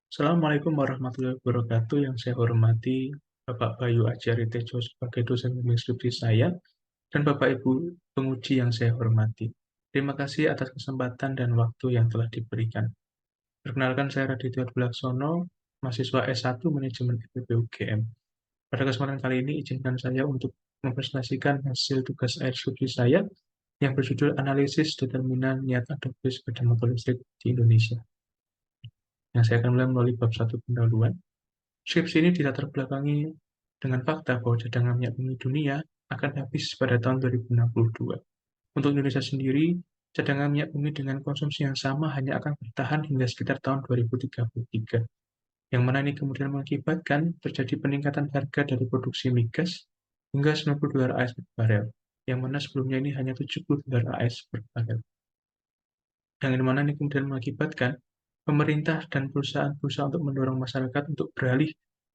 Assalamualaikum warahmatullahi wabarakatuh. Yang saya hormati Bapak Bayu Ajari Tejo sebagai dosen bimbing skripsi saya dan Bapak Ibu penguji yang saya hormati. Terima kasih atas kesempatan dan waktu yang telah diberikan. Perkenalkan saya Raditya Bulaksono, mahasiswa S1 Manajemen IPB UGM. Pada kesempatan kali ini izinkan saya untuk mempresentasikan hasil tugas akhir skripsi saya yang berjudul Analisis Determinan Niat Adopsi Sepeda Motor Listrik di Indonesia. Yang saya akan mulai melalui bab 1 pendahuluan. Skripsi ini dilatar belakangi dengan fakta bahwa cadangan minyak bumi dunia akan habis pada tahun 2062. Untuk Indonesia sendiri, cadangan minyak bumi dengan konsumsi yang sama hanya akan bertahan hingga sekitar tahun 2033, yang mana ini kemudian mengakibatkan terjadi peningkatan harga dari produksi migas hingga 90 dolar AS per barel, yang mana sebelumnya ini hanya 70 dolar AS per barel. Yang mana ini kemudian mengakibatkan pemerintah dan perusahaan berusaha untuk mendorong masyarakat untuk beralih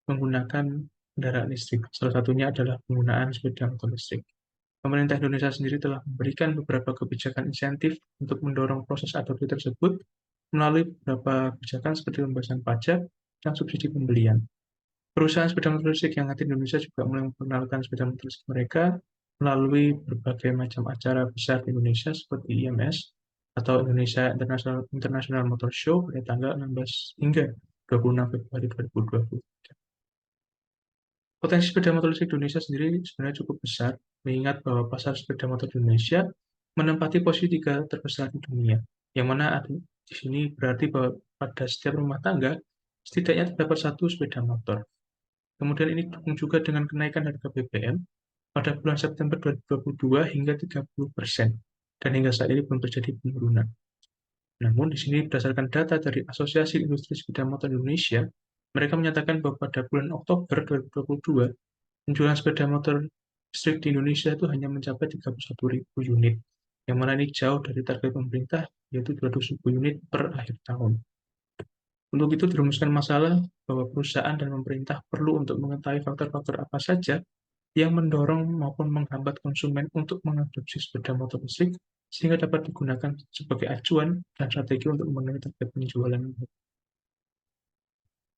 menggunakan kendaraan listrik. Salah satunya adalah penggunaan sepeda motor listrik. Pemerintah Indonesia sendiri telah memberikan beberapa kebijakan insentif untuk mendorong proses adopsi tersebut melalui beberapa kebijakan seperti pembebasan pajak dan subsidi pembelian. Perusahaan sepeda motor listrik yang ada di Indonesia juga mulai memperkenalkan sepeda motor listrik mereka melalui berbagai macam acara besar di Indonesia seperti IMS atau Indonesia International Motor Show pada tanggal 16 hingga 26 Februari 2020. Potensi sepeda motor listrik di Indonesia sendiri sebenarnya cukup besar, mengingat bahwa pasar sepeda motor di Indonesia menempati posisi 3 terbesar di dunia, yang mana di sini berarti bahwa pada setiap rumah tangga setidaknya terdapat satu sepeda motor. Kemudian ini didukung juga dengan kenaikan harga BBM pada bulan September 2022 hingga 30%, dan hingga saat ini belum terjadi penurunan. Namun di sini berdasarkan data dari Asosiasi Industri Sepeda Motor Indonesia, mereka menyatakan bahwa pada bulan Oktober 2022, penjualan sepeda motor listrik di Indonesia itu hanya mencapai 31.000 unit, yang mana ini jauh dari target pemerintah, yaitu 200.000 unit per akhir tahun. Untuk itu dirumuskan masalah bahwa perusahaan dan pemerintah perlu untuk mengetahui faktor-faktor apa saja yang mendorong maupun menghambat konsumen untuk mengadopsi sepeda motor listrik sehingga dapat digunakan sebagai acuan dan strategi untuk memenuhi target penjualan.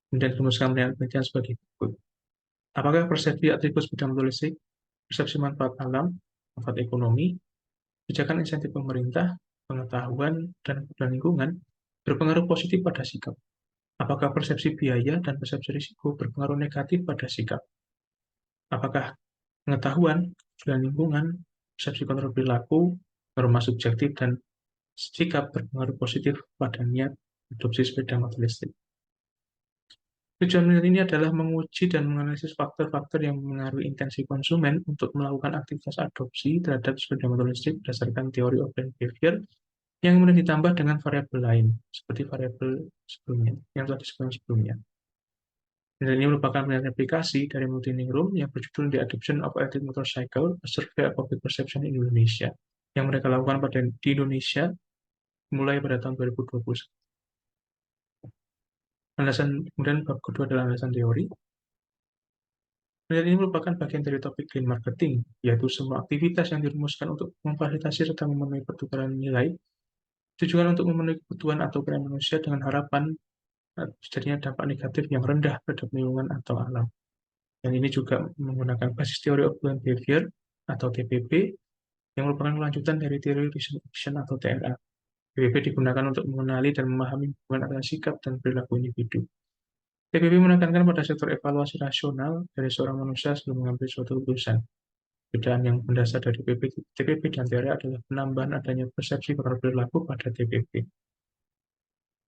Kemudian dirumuskan penelitian sebagai berikut. Apakah persepsi atribut sepeda motor listrik, persepsi manfaat alam, manfaat ekonomi, kebijakan insentif pemerintah, pengetahuan, dan kebutuhan lingkungan berpengaruh positif pada sikap? Apakah persepsi biaya dan persepsi risiko berpengaruh negatif pada sikap? Apakah pengetahuan, kebutuhan lingkungan, persepsi kontrol perilaku, norma subjektif, dan sikap berpengaruh positif pada niat adopsi sepeda motor listrik? Tujuan penelitian ini adalah menguji dan menganalisis faktor-faktor yang mengaruhi intensi konsumen untuk melakukan aktivitas adopsi terhadap sepeda motor listrik berdasarkan teori open behavior yang kemudian ditambah dengan variabel lain, seperti variabel sebelumnya, yang telah disebutkan sebelumnya. Dan ini merupakan penelitian aplikasi dari Multiningrum yang berjudul The Adoption of Electric Motorcycle, A Survey of Public Perception in Indonesia, yang mereka lakukan di Indonesia mulai pada tahun 2020. Kemudian bab kedua adalah alasan teori. Penelitian ini merupakan bagian dari topik Green Marketing, yaitu semua aktivitas yang dirumuskan untuk memfasilitasi serta memenuhi pertukaran nilai, tujuan untuk memenuhi kebutuhan atau keinginan manusia dengan harapan terjadinya dampak negatif yang rendah terhadap lingkungan atau alam. Dan ini juga menggunakan basis teori of human behavior atau TPP yang merupakan kelanjutan dari teori reason action atau TRA. TPP digunakan untuk mengenali dan memahami hubungan antara sikap dan perilaku individu. TPP menekankan pada sektor evaluasi rasional dari seorang manusia sebelum mengambil suatu keputusan. Perbedaan yang mendasar dari TPP dan TRA adalah penambahan adanya persepsi pengaruh perilaku pada TPP.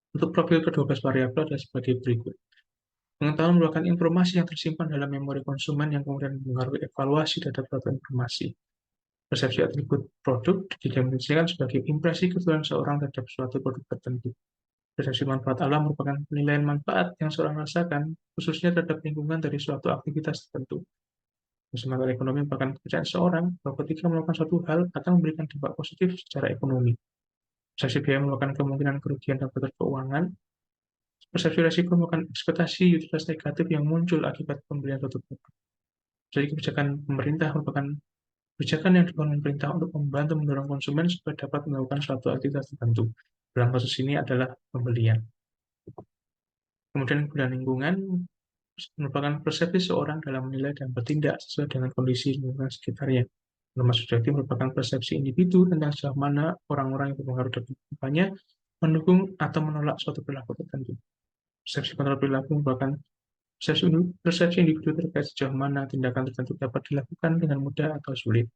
Untuk profil ke-12 variabel adalah sebagai berikut. Pengetahuan merupakan informasi yang tersimpan dalam memori konsumen yang kemudian mempengaruhi evaluasi terhadap suatu informasi. Persepsi atribut produk didefinisikan sebagai impresi kebetulan seorang terhadap suatu produk tertentu. Persepsi manfaat alam merupakan penilaian manfaat yang seorang rasakan, khususnya terhadap lingkungan dari suatu aktivitas tertentu. Persepsi manfaat ekonomi merupakan kepercayaan seorang bahwa ketika melakukan suatu hal akan memberikan dampak positif secara ekonomi. Persepsi biaya merupakan kemungkinan kerugian dalam sektor keuangan. Persepsi resiko merupakan ekspektasi utilitas negatif yang muncul akibat pembelian suatu produk. Jadi kebijakan pemerintah merupakan kebijakan yang dibangun pemerintah untuk membantu mendorong konsumen supaya dapat melakukan suatu aktivitas tertentu. Dalam kasus ini adalah pembelian. Kemudian kemudahan lingkungan merupakan persepsi seorang dalam menilai dan bertindak sesuai dengan kondisi lingkungan sekitarnya. Norma subjektif merupakan persepsi individu tentang sejauh mana orang-orang yang berpengaruh dalam kehidupannya mendukung atau menolak suatu perilaku tertentu. Persepsi kontrol perilaku merupakan persepsi individu terkait sejauh mana tindakan tertentu dapat dilakukan dengan mudah atau sulit.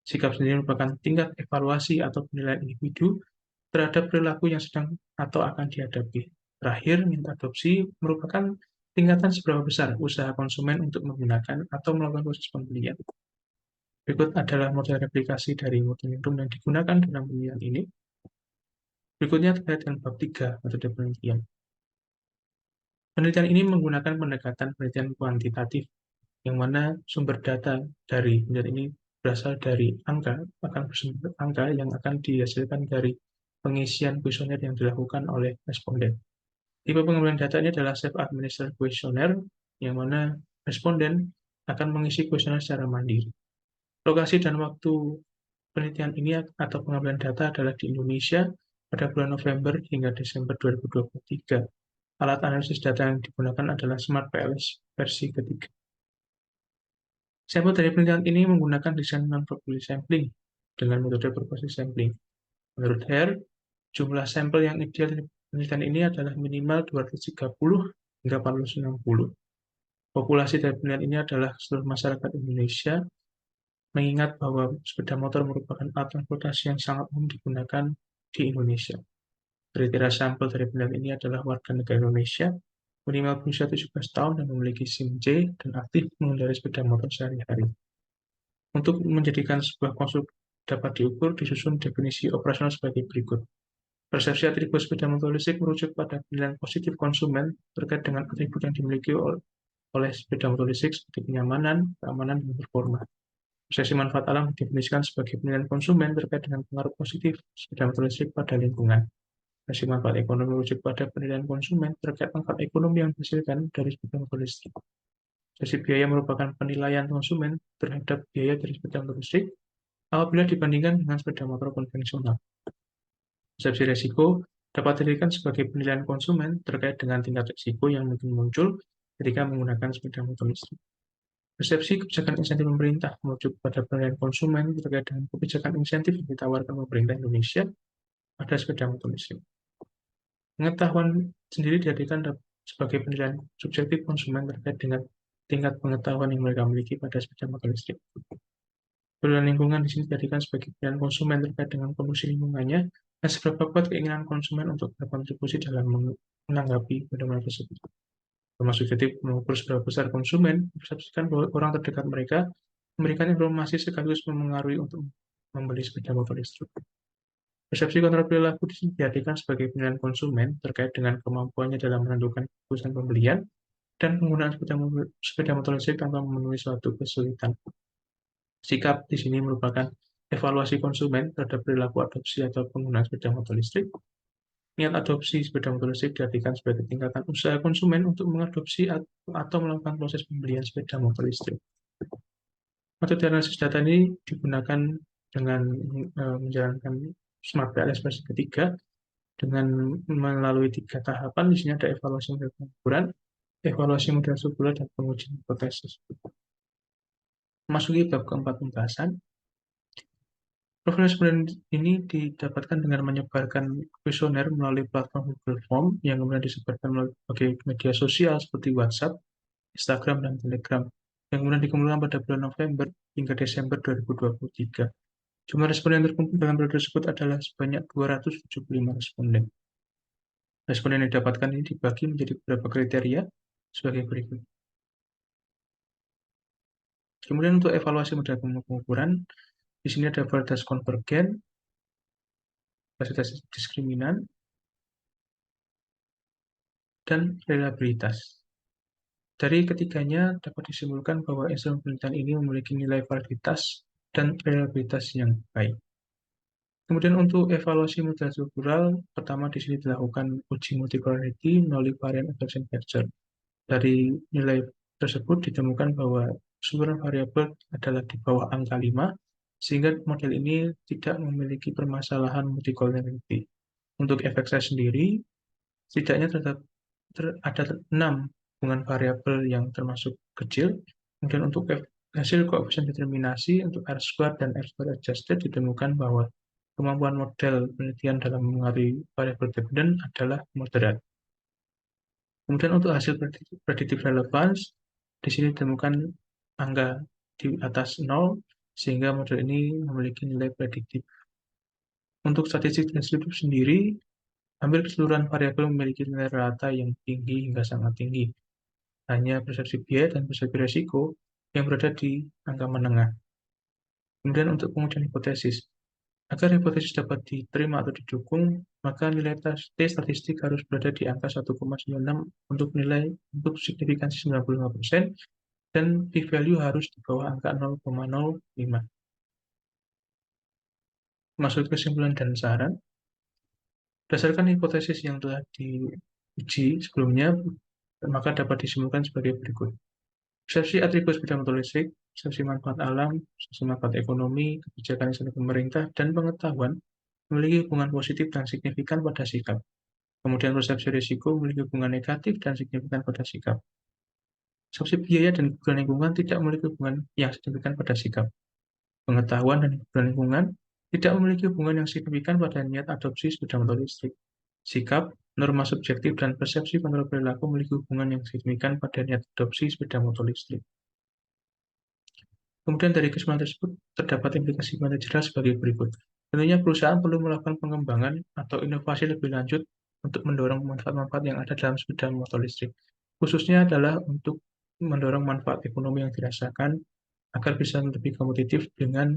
Sikap sendiri merupakan tingkat evaluasi atau penilaian individu terhadap perilaku yang sedang atau akan dihadapi. Terakhir, minta adopsi merupakan tingkatan seberapa besar usaha konsumen untuk menggunakan atau melakukan proses pembelian. Berikut adalah model replikasi dari Multilingrum yang digunakan dalam penelitian ini. Berikutnya terkait dengan bab 3 metode penelitian. Penelitian ini menggunakan pendekatan penelitian kuantitatif, yang mana sumber data dari penelitian ini berasal dari angka, akan bersumber angka yang akan dihasilkan dari pengisian kuesioner yang dilakukan oleh responden. Tipe pengambilan data ini adalah self-administered questionnaire, yang mana responden akan mengisi kuesioner secara mandiri. Lokasi dan waktu penelitian ini atau pengambilan data adalah di Indonesia pada bulan November hingga Desember 2023. Alat analisis data yang digunakan adalah Smart PLS versi ketiga. Sampel dari penelitian ini menggunakan desain non-proportional sampling dengan metode proporsi sampling. Menurut Hare, jumlah sampel yang ideal dari penelitian ini adalah minimal 230 hingga 460. Populasi dari penelitian ini adalah seluruh masyarakat Indonesia, mengingat bahwa sepeda motor merupakan alat transportasi yang sangat umum digunakan di Indonesia. Kriteria sampel dari penelitian ini adalah warga negara Indonesia, minimal berusia 17 tahun dan memiliki SIM C dan aktif mengendarai sepeda motor sehari-hari. Untuk menjadikan sebuah konstruk dapat diukur, disusun definisi operasional sebagai berikut. Persepsi atribut sepeda motor listrik merujuk pada penilaian positif konsumen terkait dengan atribut yang dimiliki oleh sepeda motor listrik seperti kenyamanan, keamanan, dan performa. Persepsi manfaat alam didefinisikan sebagai penilaian konsumen terkait dengan pengaruh positif sepeda motor listrik pada lingkungan. Persepsi manfaat ekonomi merujuk pada penilaian konsumen terkait manfaat ekonomi yang dihasilkan dari sepeda motor listrik. Persepsi biaya merupakan penilaian konsumen terhadap biaya dari sepeda motor listrik apabila dibandingkan dengan sepeda motor konvensional. Persepsi resiko dapat dijadikan sebagai penilaian konsumen terkait dengan tingkat risiko yang mungkin muncul ketika menggunakan sepeda motor listrik. Persepsi kebijakan insentif pemerintah merujuk pada penilaian konsumen terkait dengan kebijakan insentif yang ditawarkan pemerintah Indonesia pada sepeda motor listrik. Pengetahuan sendiri dijadikan sebagai penilaian subjektif konsumen terkait dengan tingkat pengetahuan yang mereka miliki pada sepeda motor listrik. Penilaian lingkungan di sini dijadikan sebagai penilaian konsumen terkait dengan kondisi lingkungannya dan seberapa kuat keinginan konsumen untuk berkontribusi dalam menanggapi fenomena tersebut. Termasuk subjektif mengukur seberapa besar konsumen mempersepsikan bahwa orang terdekat mereka memberikan informasi sekaligus memengaruhi untuk membeli sepeda motor listrik. Persepsi kontrol perilaku dijadikan sebagai penilaian konsumen terkait dengan kemampuannya dalam menentukan keputusan pembelian dan penggunaan sepeda motor listrik tanpa memenuhi suatu kesulitan. Sikap di sini merupakan evaluasi konsumen terhadap perilaku adopsi atau penggunaan sepeda motor listrik. Niat adopsi sepeda motor listrik diartikan sebagai tingkatan usaha konsumen untuk mengadopsi atau melakukan proses pembelian sepeda motor listrik. Metode analisis data ini digunakan dengan menjalankan Smart PLS versi ketiga dengan melalui 3 tahapan. Di sini ada evaluasi model pengukuran, evaluasi model sirkular, dan pengujian hipotesis. Memasuki bab keempat pembahasan. Profil responden ini didapatkan dengan menyebarkan kuesioner melalui platform Google Form yang kemudian disebarkan melalui berbagai media sosial seperti WhatsApp, Instagram, dan Telegram yang kemudian dikumpulkan pada bulan November hingga Desember 2023. Jumlah responden yang terkumpul dalam periode tersebut adalah sebanyak 275 responden. Responden yang didapatkan ini dibagi menjadi beberapa kriteria sebagai berikut. Kemudian untuk evaluasi model pengukuran, di sini ada validitas konvergen, validitas diskriminan, dan reliabilitas. Dari ketiganya dapat disimpulkan bahwa instrumen penelitian ini memiliki nilai validitas dan reliabilitas yang baik. Kemudian untuk evaluasi model struktural, pertama di sini dilakukan uji multipolarity melalui varian inflection factor. Dari nilai tersebut ditemukan bahwa sumber variabel adalah di bawah angka 5, sehingga model ini tidak memiliki permasalahan multicollinearity. Untuk efek saya sendiri, setidaknya ada 6 hubungan variabel yang termasuk kecil. Kemudian untuk hasil koefisien determinasi untuk R-squared dan R-squared adjusted ditemukan bahwa kemampuan model penelitian dalam mengenali variabel dependent adalah moderat. Kemudian untuk hasil predictive relevance, di sini ditemukan angka di atas 0, sehingga model ini memiliki nilai prediktif. Untuk statistik deskriptif sendiri, hampir keseluruhan variabel memiliki nilai rata yang tinggi hingga sangat tinggi. Hanya persepsi biaya dan persepsi risiko yang berada di angka menengah. Kemudian untuk pengujian hipotesis. Agar hipotesis dapat diterima atau didukung, maka nilai T statistik harus berada di angka 1,96 untuk signifikansi 95% dan p-value harus di bawah angka 0,05. Masuk kesimpulan dan saran. Berdasarkan hipotesis yang telah diuji sebelumnya, maka dapat disimpulkan sebagai berikut. Persepsi atribut sepeda motor listrik, persepsi manfaat alam, persepsi manfaat ekonomi, kebijakan instansi pemerintah, dan pengetahuan memiliki hubungan positif dan signifikan pada sikap. Kemudian persepsi risiko memiliki hubungan negatif dan signifikan pada sikap. Persepsi biaya dan kebutuhan lingkungan tidak memiliki hubungan yang signifikan pada sikap. Pengetahuan dan kebutuhan lingkungan tidak memiliki hubungan yang signifikan pada niat adopsi sepeda motor listrik. Sikap, norma subjektif, dan persepsi kontrol perilaku memiliki hubungan yang signifikan pada niat adopsi sepeda motor listrik. Kemudian dari kesimpulan tersebut terdapat implikasi yang jelas sebagai berikut. Tentunya perusahaan perlu melakukan pengembangan atau inovasi lebih lanjut untuk mendorong manfaat-manfaat yang ada dalam sepeda motor listrik. Khususnya adalah untuk mendorong manfaat ekonomi yang dirasakan agar bisa lebih kompetitif dengan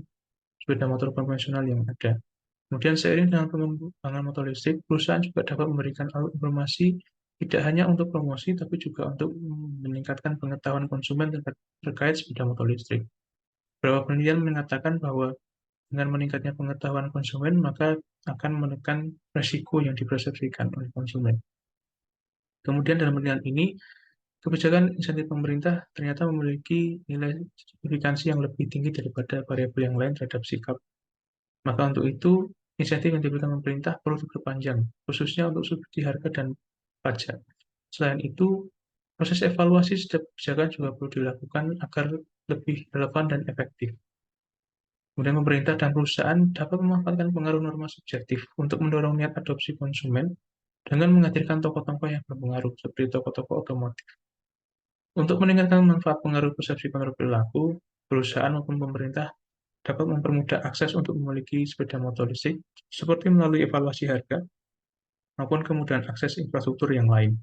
sepeda motor konvensional yang ada. Kemudian seiring dengan pengembangan motor listrik, perusahaan juga dapat memberikan informasi tidak hanya untuk promosi, tapi juga untuk meningkatkan pengetahuan konsumen terkait sepeda motor listrik. Beberapa penelitian mengatakan bahwa dengan meningkatnya pengetahuan konsumen, maka akan menekan resiko yang dipersepsikan oleh konsumen. Kemudian dalam penelitian ini, kebijakan insentif pemerintah ternyata memiliki nilai signifikansi yang lebih tinggi daripada variabel yang lain terhadap sikap. Maka untuk itu, insentif yang diberikan pemerintah perlu diperpanjang, khususnya untuk subsidi harga dan pajak. Selain itu, proses evaluasi setiap kebijakan juga perlu dilakukan agar lebih relevan dan efektif. Kemudian pemerintah dan perusahaan dapat memanfaatkan pengaruh norma subjektif untuk mendorong niat adopsi konsumen dengan menghadirkan tokoh-tokoh yang berpengaruh, seperti tokoh-tokoh otomotif. Untuk meningkatkan manfaat pengaruh persepsi pengaruh perilaku, perusahaan maupun pemerintah dapat mempermudah akses untuk memiliki sepeda motor listrik, seperti melalui evaluasi harga maupun kemudahan akses infrastruktur yang lain.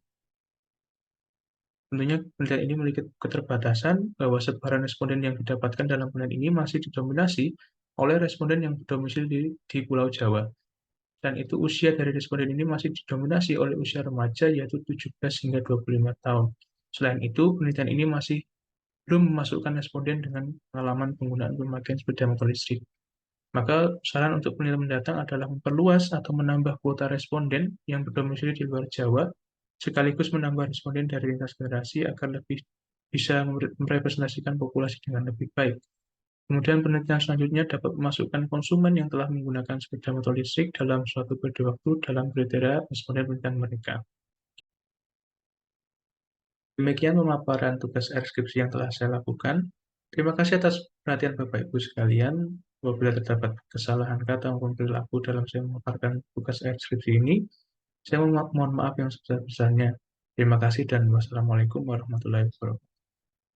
Tentunya penelitian ini memiliki keterbatasan bahwa sebaran responden yang didapatkan dalam penelitian ini masih didominasi oleh responden yang berdomisili di Pulau Jawa. Dan itu usia dari responden ini masih didominasi oleh usia remaja, yaitu 17 hingga 25 tahun. Selain itu, penelitian ini masih belum memasukkan responden dengan pengalaman penggunaan pemakaian sepeda motor listrik. Maka saran untuk penelitian mendatang adalah memperluas atau menambah kuota responden yang berdomisili di luar Jawa, sekaligus menambah responden dari lintas generasi agar lebih bisa merepresentasikan populasi dengan lebih baik. Kemudian penelitian selanjutnya dapat memasukkan konsumen yang telah menggunakan sepeda motor listrik dalam suatu periode waktu dalam kriteria responden penelitian mereka. Demikian pemaparan tugas skripsi yang telah saya lakukan. Terima kasih atas perhatian Bapak Ibu sekalian. Apabila terdapat kesalahan kata maupun perilaku dalam saya memaparkan tugas skripsi ini, saya mohon maaf yang sebesar-besarnya. Terima kasih dan wassalamualaikum warahmatullahi wabarakatuh.